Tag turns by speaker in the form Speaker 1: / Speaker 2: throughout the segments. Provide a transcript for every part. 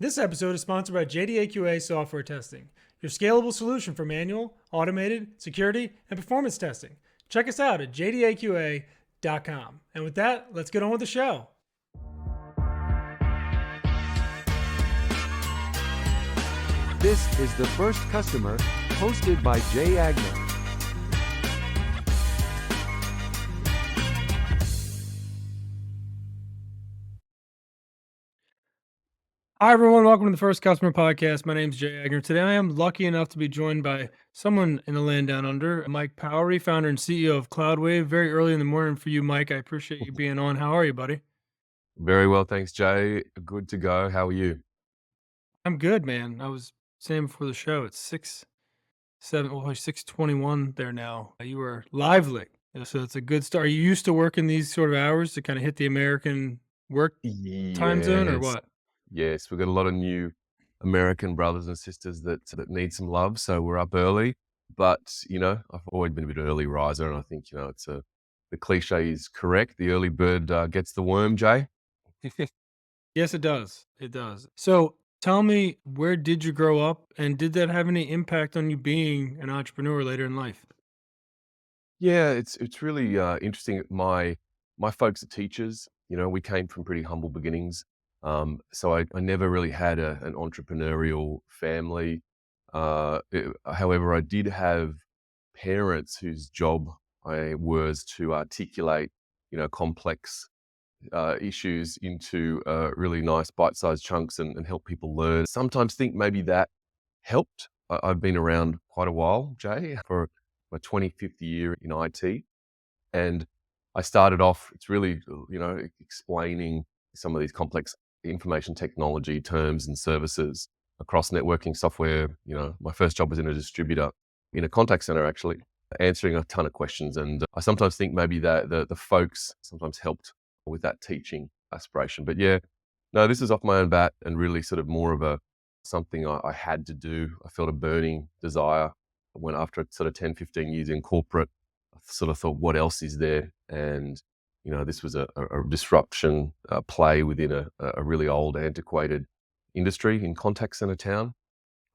Speaker 1: This episode is sponsored by JDA QA Software Testing, your scalable solution for manual, automated, security, and performance testing. Check us out at jdaqa.com. And with that, let's get on with the show.
Speaker 2: This is The First Customer, hosted by Jay Agner.
Speaker 1: Hi, everyone. Welcome to the First Customer Podcast. My name is Jay Agner. Today, I am lucky enough to be joined by someone in the land down under, Mike Powrie, founder and CEO of CloudWave. Very early in the morning for you, Mike. I appreciate you being on. How are you, buddy?
Speaker 2: Very well, thanks, Jay. Good to go. How are you?
Speaker 1: I'm good, man. I was saying before the show, it's 6:21 there now. You were lively. So it's a good start. Are you used to working these sort of hours to kind of hit the American work time zone or
Speaker 2: Yes,
Speaker 1: what?
Speaker 2: yes. We've got a lot of new American brothers and sisters that need some love, so we're up early. But I've always been a bit early riser, and I think it's the cliche is correct. The early bird gets the worm, Jay.
Speaker 1: Yes, it does. It does. So tell me, where did you grow up and did that have any impact on you being an entrepreneur later in life?
Speaker 2: Yeah, it's really interesting. My folks are teachers. We came from pretty humble beginnings, so I never really had an entrepreneurial family. However, I did have parents whose job I was to articulate, complex issues into really nice bite-sized chunks and help people learn. Sometimes think maybe that helped. I've been around quite a while, Jay, for my 25th year in IT. And I started off, it's really, explaining some of these complex information technology terms and services across networking software. My first job was in a distributor in a contact center, actually, answering a ton of questions. And I sometimes think maybe that the folks sometimes helped with that teaching aspiration. But yeah, no, this is off my own bat and really sort of more of something I had to do. I felt a burning desire when after sort of 10, 15 years in corporate, I sort of thought, what else is there? And, this was a disruption play within a really old, antiquated industry in contact center town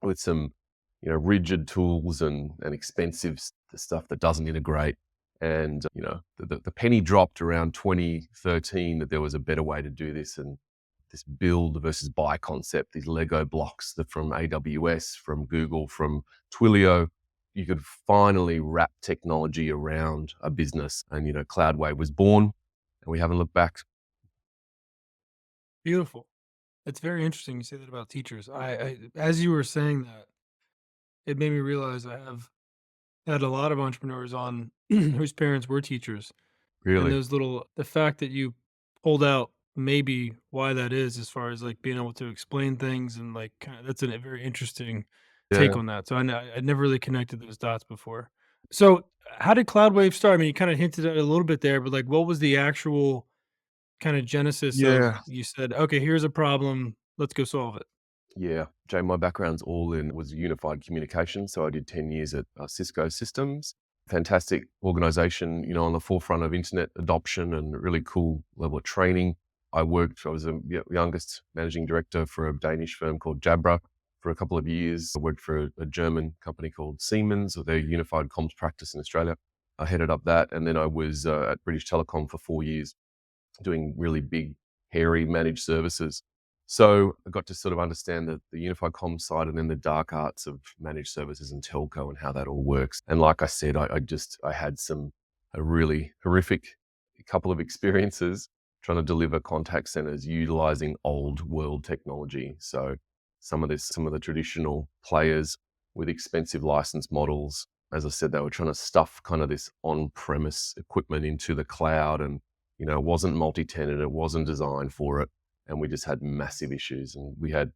Speaker 2: with some, rigid tools and expensive stuff that doesn't integrate. And, the penny dropped around 2013 that there was a better way to do this. And this build versus buy concept, these Lego blocks that from AWS, from Google, from Twilio, you could finally wrap technology around a business. And, CloudWave was born and we haven't looked back.
Speaker 1: Beautiful. It's very interesting you say that about teachers. I as you were saying that, it made me realize I have had a lot of entrepreneurs on whose parents were teachers. And
Speaker 2: Really?
Speaker 1: the fact that you pulled out maybe why that is as far as like being able to explain things and like kind of that's a very interesting take
Speaker 2: Yeah.
Speaker 1: on that. So I never really connected those dots before. So how did CloudWave start? I mean, you kind of hinted at it a little bit there, but like what was the actual kind of genesis of
Speaker 2: Yeah.
Speaker 1: you said, okay, here's a problem, let's go solve it.
Speaker 2: Yeah. Jay, my background's all in was unified communication. So I did 10 years at Cisco Systems. Fantastic organization, on the forefront of internet adoption and really cool level of training. I was the youngest managing director for a Danish firm called Jabra for a couple of years. I worked for a German company called Siemens, or their unified comms practice in Australia. I headed up that. And then I was at British Telecom for 4 years doing really big, hairy managed services. So I got to sort of understand the unified comms side and then the dark arts of managed services and telco and how that all works. And like I said, I had a really horrific couple of experiences trying to deliver contact centers utilizing old world technology. So some of the traditional players with expensive license models, as I said, they were trying to stuff kind of this on-premise equipment into the cloud and, it wasn't multi-tenant, it wasn't designed for it. And we just had massive issues. And we had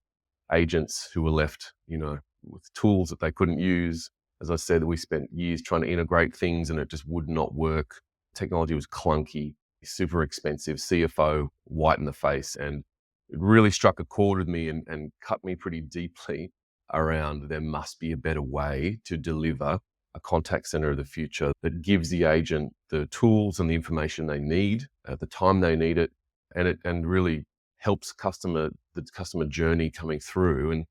Speaker 2: agents who were left, with tools that they couldn't use. As I said, we spent years trying to integrate things and it just would not work. Technology was clunky, super expensive, CFO white in the face. And it really struck a chord with me and cut me pretty deeply around there must be a better way to deliver a contact center of the future that gives the agent the tools and the information they need at the time they need it, and really helps the customer journey coming through. And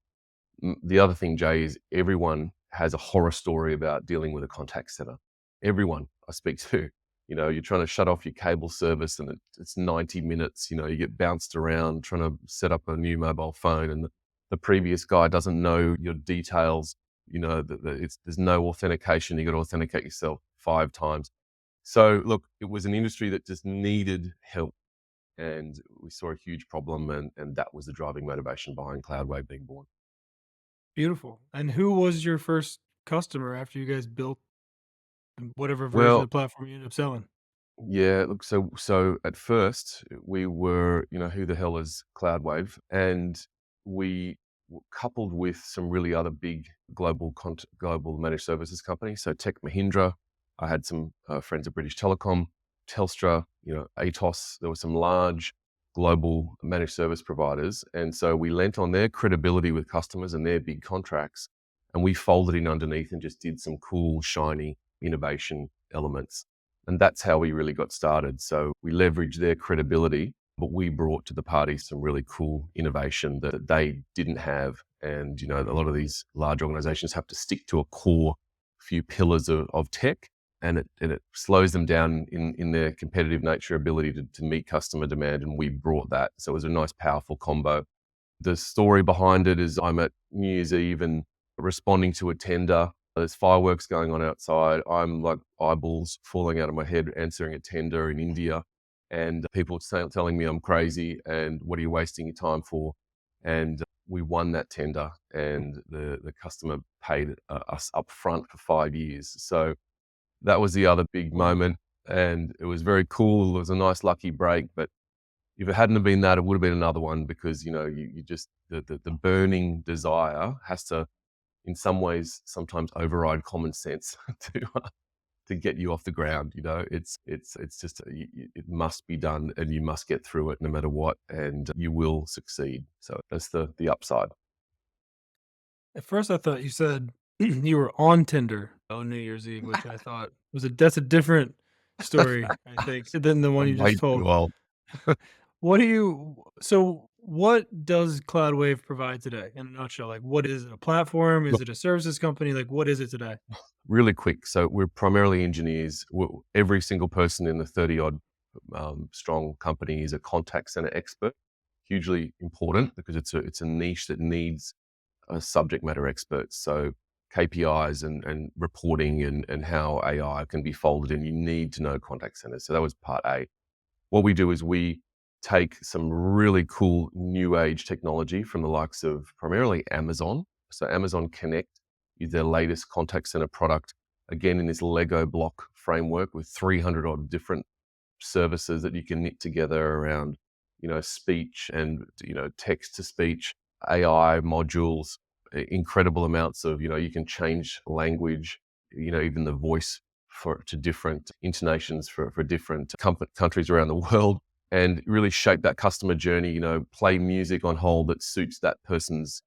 Speaker 2: the other thing, Jay, is everyone has a horror story about dealing with a contact center. Everyone I speak to, you're trying to shut off your cable service and it's 90 minutes. You get bounced around trying to set up a new mobile phone, and the previous guy doesn't know your details. There's no authentication. You got to authenticate yourself 5 times. So look, it was an industry that just needed help, and we saw a huge problem, and that was the driving motivation behind CloudWave being born.
Speaker 1: Beautiful. And who was your first customer after you guys built whatever version of
Speaker 2: Well,
Speaker 1: the platform you ended up selling?
Speaker 2: yeah, look, so at first we were, who the hell is CloudWave? And we coupled with some really other big global managed services companies. So Tech Mahindra, I had some friends at British Telecom, Telstra, Atos. There were some large global managed service providers, and so we lent on their credibility with customers and their big contracts, and we folded in underneath and just did some cool, shiny innovation elements. And that's how we really got started. So we leveraged their credibility, but we brought to the party some really cool innovation that they didn't have. And, a lot of these large organizations have to stick to a core few pillars of tech, and it slows them down in their competitive nature ability to meet customer demand. And we brought that. So it was a nice, powerful combo. The story behind it is I'm at New Year's Eve and responding to a tender. There's fireworks going on outside. I'm like eyeballs falling out of my head answering a tender in India, and people telling me I'm crazy and what are you wasting your time for? And we won that tender, and the customer paid us up front for 5 years. So that was the other big
Speaker 1: Wow.
Speaker 2: moment, and it was very cool. It was a nice lucky break, but if it hadn't have been that, it would have been another one, because you just the burning desire has to, in some ways, sometimes override common sense to get you off the ground. It's just it must be done, and you must get through it no matter what, and you will succeed. So that's the upside.
Speaker 1: At first, I thought you said you were on Tinder on New Year's Eve, which I thought that's a different story, I think, than the one you
Speaker 2: I'm
Speaker 1: just
Speaker 2: way too
Speaker 1: told.
Speaker 2: old.
Speaker 1: What does CloudWave provide today in a nutshell? Like, what is it? A platform? Is
Speaker 2: Look,
Speaker 1: it a services company? Like, what is it today?
Speaker 2: really quick. So we're primarily engineers. Every single person in the 30 odd strong company is a contact center expert. Hugely important, because it's a niche that needs subject matter experts. So KPIs and reporting and how AI can be folded in, you need to know contact centers. So that was part A. What we do is we take some really cool new age technology from the likes of primarily Amazon. So Amazon Connect is their latest contact center product, again in this Lego block framework with 300 odd different services that you can knit together around, speech and, text to speech, AI modules, incredible amounts of, you can change language, even the voice to different intonations for different countries around the world, and really shape that customer journey, play music on hold that suits that person's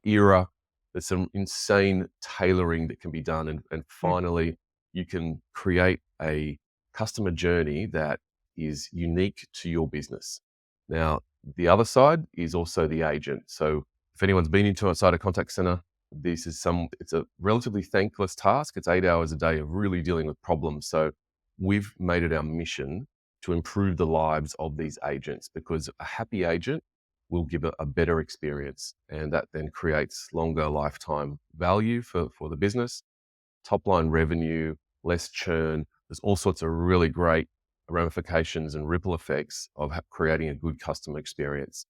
Speaker 2: era. There's some insane tailoring that can be done. And
Speaker 1: Hmm.
Speaker 2: finally, you can create a customer journey that is unique to your business. Now, the other side is also the agent. So if anyone's been into outside a contact center, it's a relatively thankless task. It's 8 hours a day of really dealing with problems. So we've made it our mission to improve the lives of these agents, because a happy agent will give a better experience, and that then creates longer lifetime value for the business, top line revenue, less churn. There's all sorts of really great ramifications and ripple effects of creating a good customer experience.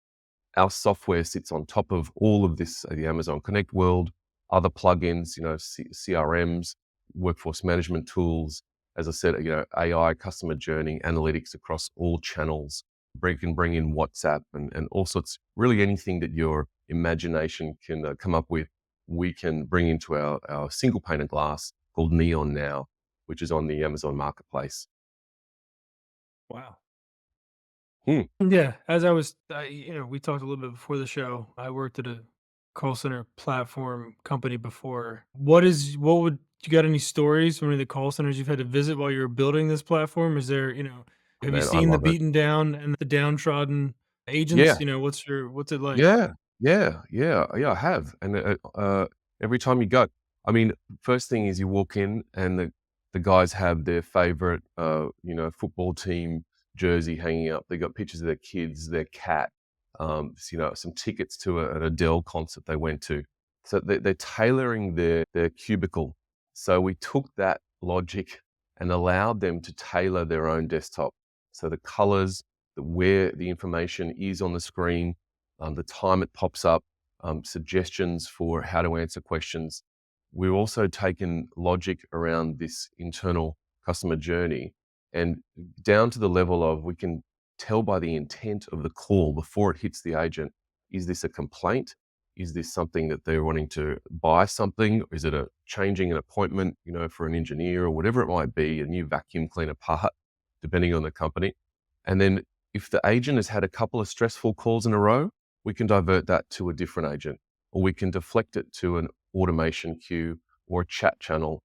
Speaker 2: Our software sits on top of all of this, the Amazon Connect world, other plugins, CRMs, workforce management tools. As I said, AI, customer journey, analytics across all channels. Can bring in WhatsApp and all sorts, really anything that your imagination can come up with, we can bring into our single pane of glass called Neon now, which is on the Amazon marketplace.
Speaker 1: Wow.
Speaker 2: Hmm.
Speaker 1: Yeah, as we talked a little bit before the show. I worked at a call center platform company before. You got any stories from any of the call centers you've had to visit while you were building this platform? Is there, have you
Speaker 2: Man, I
Speaker 1: seen the
Speaker 2: love it.
Speaker 1: beaten down and the downtrodden? agents?
Speaker 2: Yeah.
Speaker 1: What's it like?
Speaker 2: Yeah, I have, and, every time you go I mean, first thing is you walk in and the guys have their favorite, football team jersey hanging up. They got pictures of their kids, their cat, some tickets to an Adele concert they went to. So they're tailoring their cubicle. So we took that logic and allowed them to tailor their own desktop. So the colors, where the information is on the screen, the time it pops up, suggestions for how to answer questions. We've also taken logic around this internal customer journey and down to the level of we can tell by the intent of the call before it hits the agent, is this a complaint? Is this something that they're wanting to buy something? Is it a changing an appointment, for an engineer or whatever it might be, a new vacuum cleaner part, depending on the company? And then if the agent has had a couple of stressful calls in a row, we can divert that to a different agent, or we can deflect it to an automation queue or a chat channel,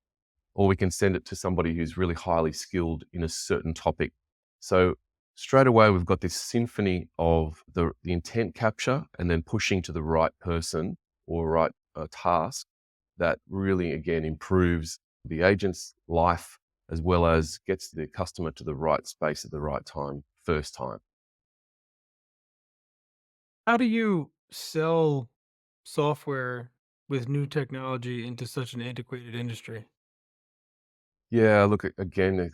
Speaker 2: or we can send it to somebody who's really highly skilled in a certain topic. So straight away, we've got this symphony of the intent capture and then pushing to the right person or right task that really, again, improves the agent's life as well as gets the customer to the right space at the right time, first time.
Speaker 1: How do you sell software with new technology into such an antiquated industry?
Speaker 2: Yeah, look, again,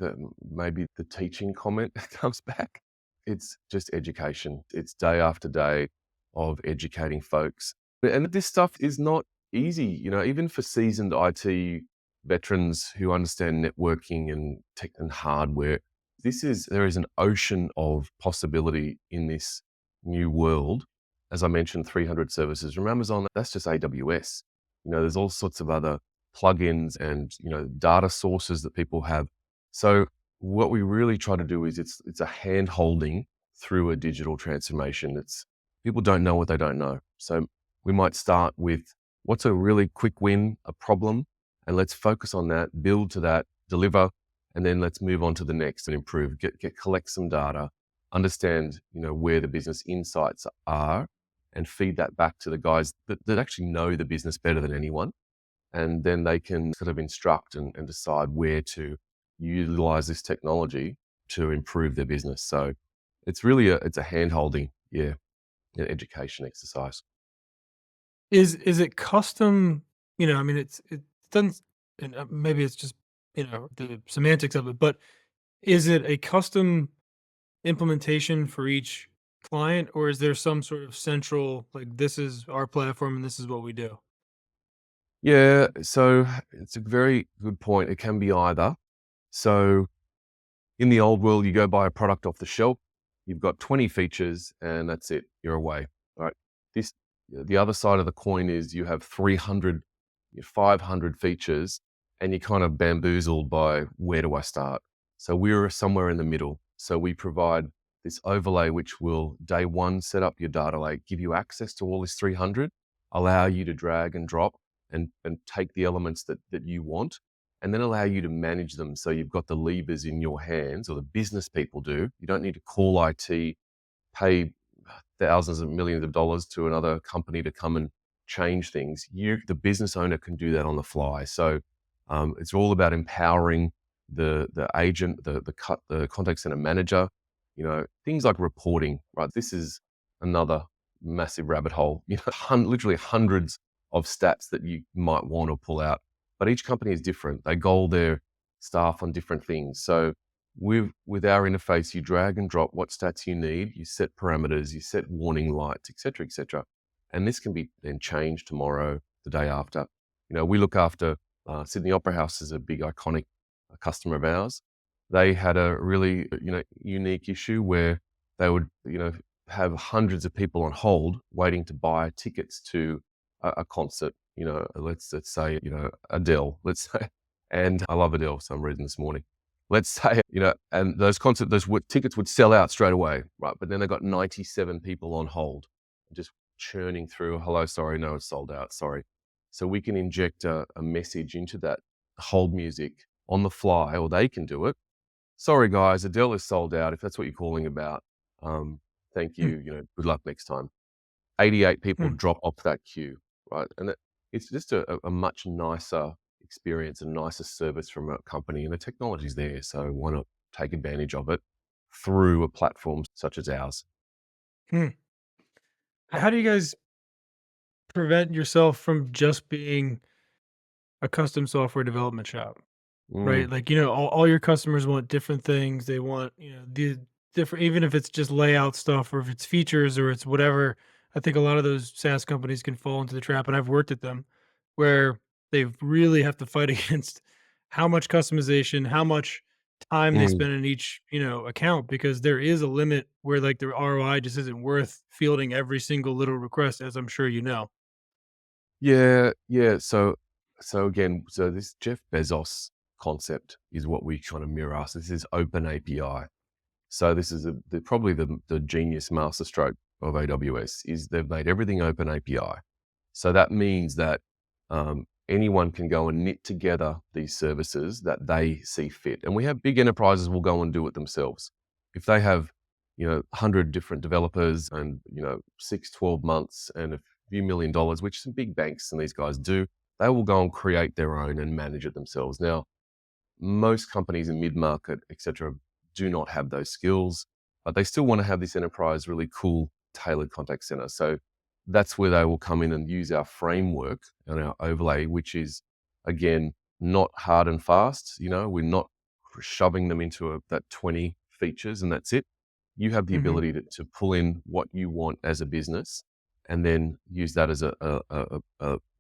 Speaker 2: maybe the teaching comment comes back. It's just education. It's day after day of educating folks. And this stuff is not easy, even for seasoned IT veterans who understand networking and tech and hardware. There is an ocean of possibility in this new world. As I mentioned, 300 services from Amazon, that's just AWS. There's all sorts of other plugins and data sources that people have. So what we really try to do is it's a hand holding through a digital transformation. It's people don't know what they don't know. So we might start with what's a really quick win, a problem, and let's focus on that, build to that, deliver, and then let's move on to the next and improve. Collect some data, understand where the business insights are, and feed that back to the guys that actually know the business better than anyone, and then they can sort of instruct and decide where to utilize this technology to improve their business. So it's really it's a hand holding, yeah, an education exercise.
Speaker 1: Is it custom? I mean, it doesn't, and maybe it's just the semantics of it, but is it a custom implementation for each client, or is there some sort of central, like, this is our platform and this is what we do?
Speaker 2: Yeah, so it's a very good point. It can be either. So in the old world, you go buy a product off the shelf, you've got 20 features, and that's it. You're away. Right. The other side of the coin is you have 300, 500 features, and you're kind of bamboozled by where do I start? So we're somewhere in the middle. So we provide this overlay, which will day one set up your data lake, give you access to all this 300, allow you to drag and drop and take the elements that you want, and then allow you to manage them. So you've got the levers in your hands, or the business people do. You don't need to call IT, pay thousands of millions of dollars to another company to come and change things. The business owner, can do that on the fly. So it's all about empowering the agent, the contact center manager. Things like reporting. Right, this is another massive rabbit hole. Literally hundreds of stats that you might want to pull out, but each company is different. They goal their staff on different things. So with our interface, you drag and drop what stats you need, you set parameters, you set warning lights, etc., etc. And this can be then changed tomorrow, the day after. We look after Sydney Opera House is a big iconic customer of ours. They had a really unique issue where they would have hundreds of people on hold waiting to buy tickets to a concert. Let's say Adele. Let's say, and I love Adele for some reason this morning. Let's say, and tickets would sell out straight away, right? But then they got 97 people on hold, just churning through. Hello, sorry, no, it's sold out. Sorry. So we can inject a message into that hold music on the fly, or they can do it. Sorry, guys, Adele is sold out. If that's what you're calling about, Thank
Speaker 1: Hmm,
Speaker 2: you, good luck next time. 88 people
Speaker 1: hmm.
Speaker 2: drop off that queue, right? And it's just a much nicer experience and nicer service from a company, and the technology's there, so why not take advantage of it through a platform such as ours?
Speaker 1: Hmm. How do you guys prevent yourself from just being a custom software development shop? Right,
Speaker 2: Mm,
Speaker 1: like, all your customers want different things. They want, the different, even if it's just layout stuff or if it's features or it's whatever. I think a lot of those SaaS companies can fall into the trap, and I've worked at them, where they really have to fight against how much customization, how much time they
Speaker 2: mm.
Speaker 1: spend in each, account, because there is a limit where, like, the ROI just isn't worth fielding every single little request, as I'm sure you know.
Speaker 2: Yeah, yeah. So again, so this Jeff Bezos concept is what we kind of mirror. So this is open API. So this is probably the genius masterstroke of AWS is they've made everything open API. So that means that anyone can go and knit together these services that they see fit. And we have big enterprises will go and do it themselves. If they have, 100 different developers and, 6, 12 months and a few $1 million, which some big banks and these guys do, they will go and create their own and manage it themselves. Now, most companies in mid-market, et cetera, do not have those skills, but they still want to have this enterprise really cool tailored contact center. So that's where they will come in and use our framework and our overlay, which is again not hard and fast. We're not shoving them into that 20 features and that's it. You have the
Speaker 1: Hmm.
Speaker 2: ability to pull in what you want as a business and then use that as a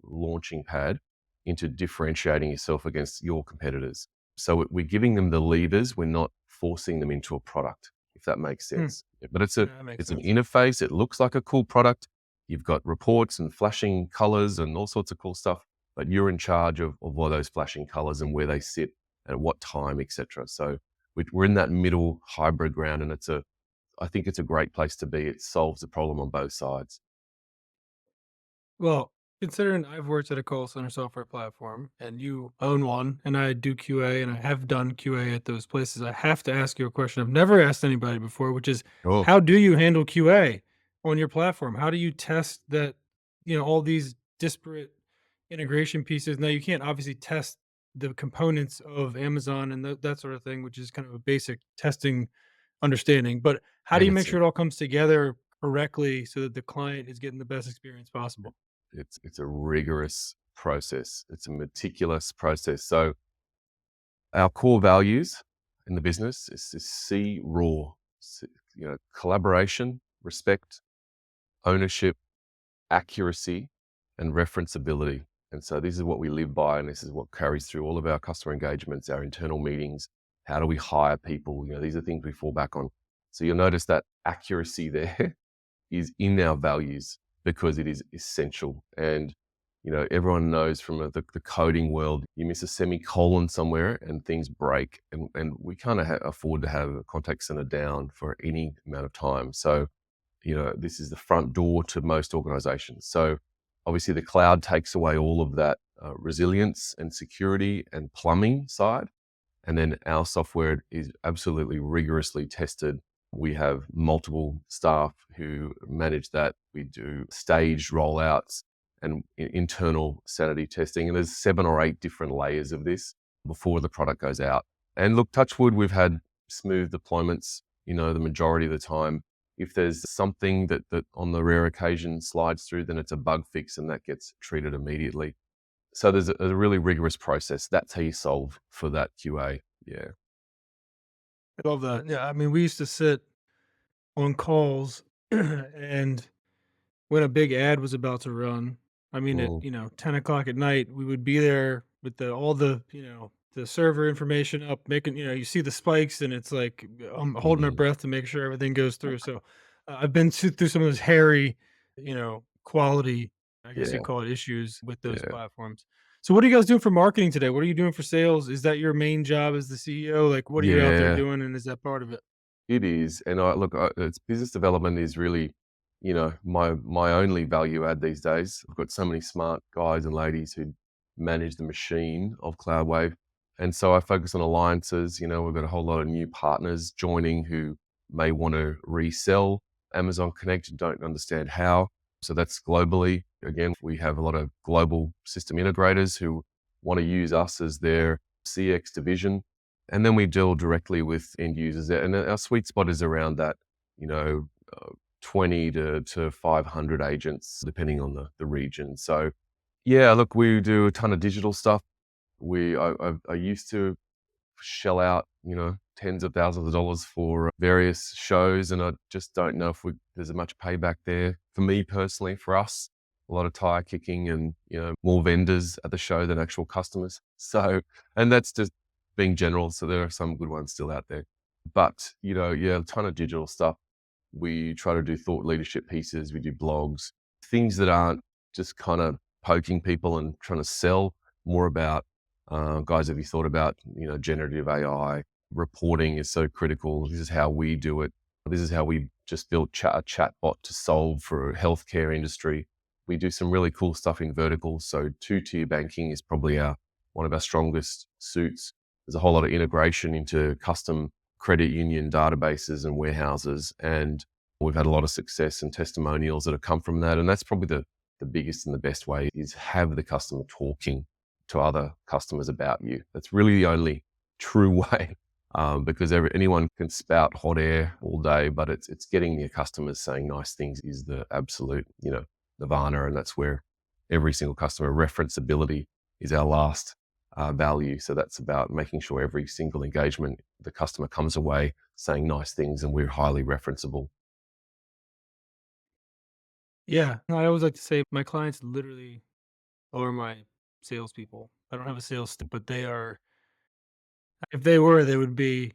Speaker 2: launching pad into differentiating yourself against your competitors. So we're giving them the levers. We're not forcing them into a product, if that makes
Speaker 1: Hmm.
Speaker 2: sense. Yeah, but
Speaker 1: Yeah, that makes
Speaker 2: it's an
Speaker 1: sense.
Speaker 2: interface. It looks like a cool product. You've got reports and flashing colors and all sorts of cool stuff, but you're in charge of all those flashing colors and where they sit at what time, etc. So we're in that middle hybrid ground, and I think it's a great place to be. It solves the problem on both sides.
Speaker 1: Well, considering I've worked at a call center software platform and you own one, and I do QA and I have done QA at those places, I have to ask you a question I've never asked anybody before, which is
Speaker 2: Oh,
Speaker 1: how do you handle QA on your platform? How do you test that, all these disparate integration pieces? Now, you can't obviously test the components of Amazon and that sort of thing, which is kind of a basic testing understanding. But how do
Speaker 2: and
Speaker 1: you make sure it all comes together correctly so that the client is getting the best experience possible?
Speaker 2: it's a rigorous process. It's a meticulous process. So our core values in the business is to see raw, collaboration, respect, ownership, accuracy, and referenceability. And so this is what we live by, and this is what carries through all of our customer engagements, our internal meetings. How do we hire people? These are things we fall back on. So you'll notice that accuracy there is in our values because it is essential. And everyone knows from the coding world, you miss a semicolon somewhere and things break, and we can't afford to have a contact center down for any amount of time. So this is the front door to most organizations. So obviously the cloud takes away all of that resilience and security and plumbing side. And then our software is absolutely rigorously tested. We have multiple staff who manage that. We do staged rollouts and internal sanity testing. And there's 7 or 8 different layers of this before the product goes out. And look, touch wood, we've had smooth deployments, the majority of the time. If there's something that on the rare occasion slides through, then it's a bug fix and that gets treated immediately. So there's a really rigorous process. That's how you solve for that QA. Yeah.
Speaker 1: I love that. Yeah, I mean, we used to sit on calls and when a big ad was about to run, I mean, at,
Speaker 2: Mm,
Speaker 1: 10 o'clock at night, we would be there with all the, the server information up, making, you see the spikes and it's like, I'm holding my
Speaker 2: mm.
Speaker 1: breath to make sure everything goes through. So I've been through some of those hairy, quality, I guess you
Speaker 2: Yeah,
Speaker 1: call it, issues with those
Speaker 2: yeah,
Speaker 1: platforms. So what are you guys doing for marketing today? What are you doing for sales? Is that your main job as the CEO? Like, what are you out there
Speaker 2: yeah.
Speaker 1: doing? And is that part of it?
Speaker 2: It is, and it's business development is really, my only value add these days. I've got so many smart guys and ladies who manage the machine of CloudWave, and so I focus on alliances. We've got a whole lot of new partners joining who may want to resell. Amazon Connect don't understand how. So that's globally. Again, we have a lot of global system integrators who want to use us as their CX division. And then we deal directly with end users. And our sweet spot is around that, you know, 20 to 500 agents, depending on the region. So, yeah, look, we do a ton of digital stuff. I used to shell out, tens of thousands of dollars for various shows, and I just don't know if there's much payback there. For me personally, for us, a lot of tire kicking and, more vendors at the show than actual customers. So, and that's just being general. So there are some good ones still out there. But, yeah, a ton of digital stuff. We try to do thought leadership pieces. We do blogs, things that aren't just kind of poking people and trying to sell, more about, guys, have you thought about, generative AI? Reporting is so critical. This is how we do it. This is how we just built a chatbot to solve for a healthcare industry. We do some really cool stuff in verticals. So two-tier banking is probably one of our strongest suits. There's a whole lot of integration into custom credit union databases and warehouses, and we've had a lot of success and testimonials that have come from that. And that's probably the biggest and the best way, is have the customer talking to other customers about you. That's really the only true way, because anyone can spout hot air all day, but it's getting your customers saying nice things is the absolute, nirvana. And that's where every single customer referenceability is our last value. So that's about making sure every single engagement, the customer comes away saying nice things, and we're highly referenceable.
Speaker 1: Yeah, no, I always like to say my clients literally are my salespeople. I don't have a sales, but they are. If they were, they would be,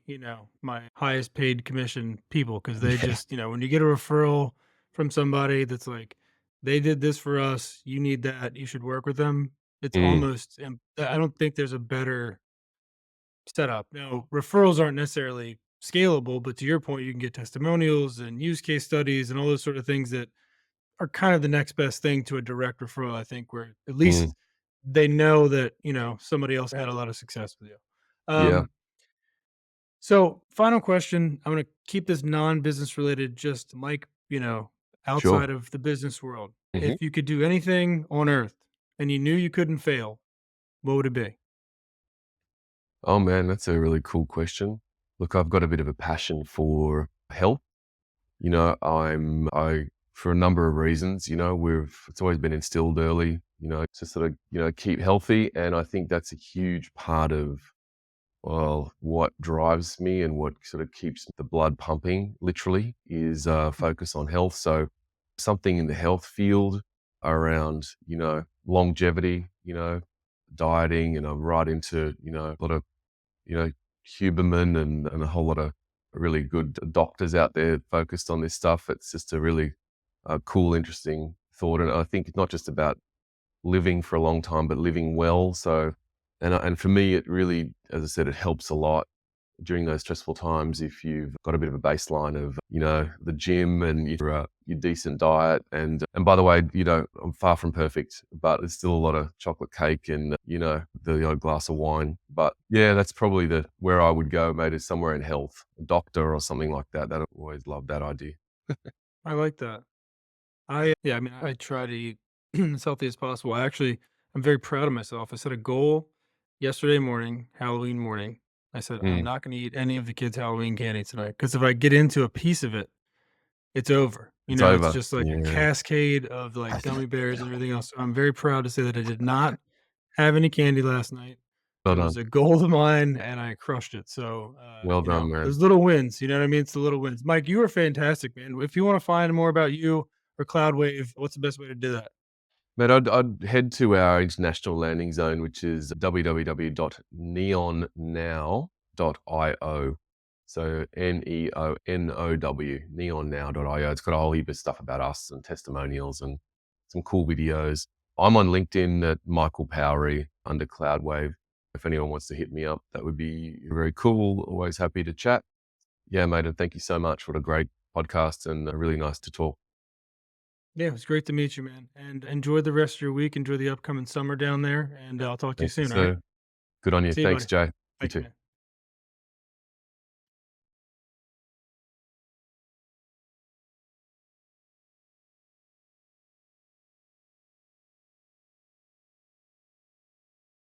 Speaker 1: my highest paid commission people, because they
Speaker 2: Yeah.
Speaker 1: just, when you get a referral from somebody that's like, they did this for us, you need that, you should work with them. It's
Speaker 2: Mm,
Speaker 1: almost, I don't think there's a better setup. Now, referrals aren't necessarily scalable, but to your point, you can get testimonials and use case studies and all those sort of things that are kind of the next best thing to a direct referral, I think, where at
Speaker 2: mm,
Speaker 1: least they know that, somebody else had a lot of success with you.
Speaker 2: yeah,
Speaker 1: So, final question. I'm going to keep this non-business related, just Mike,
Speaker 2: sure.
Speaker 1: outside of the business world.
Speaker 2: Mhm.
Speaker 1: If you could do anything on earth and you knew you couldn't fail, what would it be?
Speaker 2: Oh man, that's a really cool question. Look, I've got a bit of a passion for health. I for a number of reasons, it's always been instilled early, to sort of, keep healthy. And I think that's a huge part of, well, what drives me and what sort of keeps the blood pumping, literally, is focus on health. So something in the health field around, longevity, dieting, and I'm right into, a lot of, you know, Huberman and a whole lot of really good doctors out there focused on this stuff. It's just a really cool, interesting thought. And I think it's not just about living for a long time, but living well. So, and for me, it really, as I said, it helps a lot during those stressful times if you've got a bit of a baseline of, the gym and your decent diet. And by the way, I'm far from perfect, but there's still a lot of chocolate cake and, the odd glass of wine. But yeah, that's probably where I would go, mate, is somewhere in health, a doctor or something like that. That I've always loved that idea.
Speaker 1: I like that. Yeah, I mean, I try to eat as healthy as possible. I'm very proud of myself. I set a goal yesterday morning, Halloween morning. I said, I'm
Speaker 2: Mm,
Speaker 1: not going to eat any of the kids' Halloween candy tonight, because if I get into a piece of it, it's over.
Speaker 2: it's
Speaker 1: It's
Speaker 2: over.
Speaker 1: just like a
Speaker 2: Yeah.
Speaker 1: cascade of like gummy bears and everything else. So I'm very proud to say that I did not have any candy last night.
Speaker 2: Well
Speaker 1: It was
Speaker 2: done.
Speaker 1: a goal of mine and I crushed it. So,
Speaker 2: Well done, man.
Speaker 1: those little wins, you know what I mean? It's the little wins. Mike, you are fantastic, man. If you want to find more about you or CloudWave, what's the best way to do that?
Speaker 2: Mate, I'd head to our international landing zone, which is www.neonnow.io. So NEONOW, neonnow.io. It's got a whole heap of stuff about us and testimonials and some cool videos. I'm on LinkedIn at Michael Powrie under CloudWave. If anyone wants to hit me up, that would be very cool. Always happy to chat. Yeah, mate, and thank you so much. What a great podcast and really nice to talk.
Speaker 1: Yeah, it was great to meet you, man. And enjoy the rest of your week. Enjoy the upcoming summer down there. And I'll talk to you
Speaker 2: Thank you,
Speaker 1: soon. All right.
Speaker 2: sir. Good on you.
Speaker 1: See you,
Speaker 2: Thanks,
Speaker 1: buddy.
Speaker 2: Jay. You
Speaker 1: Thank you,
Speaker 2: too.
Speaker 1: man.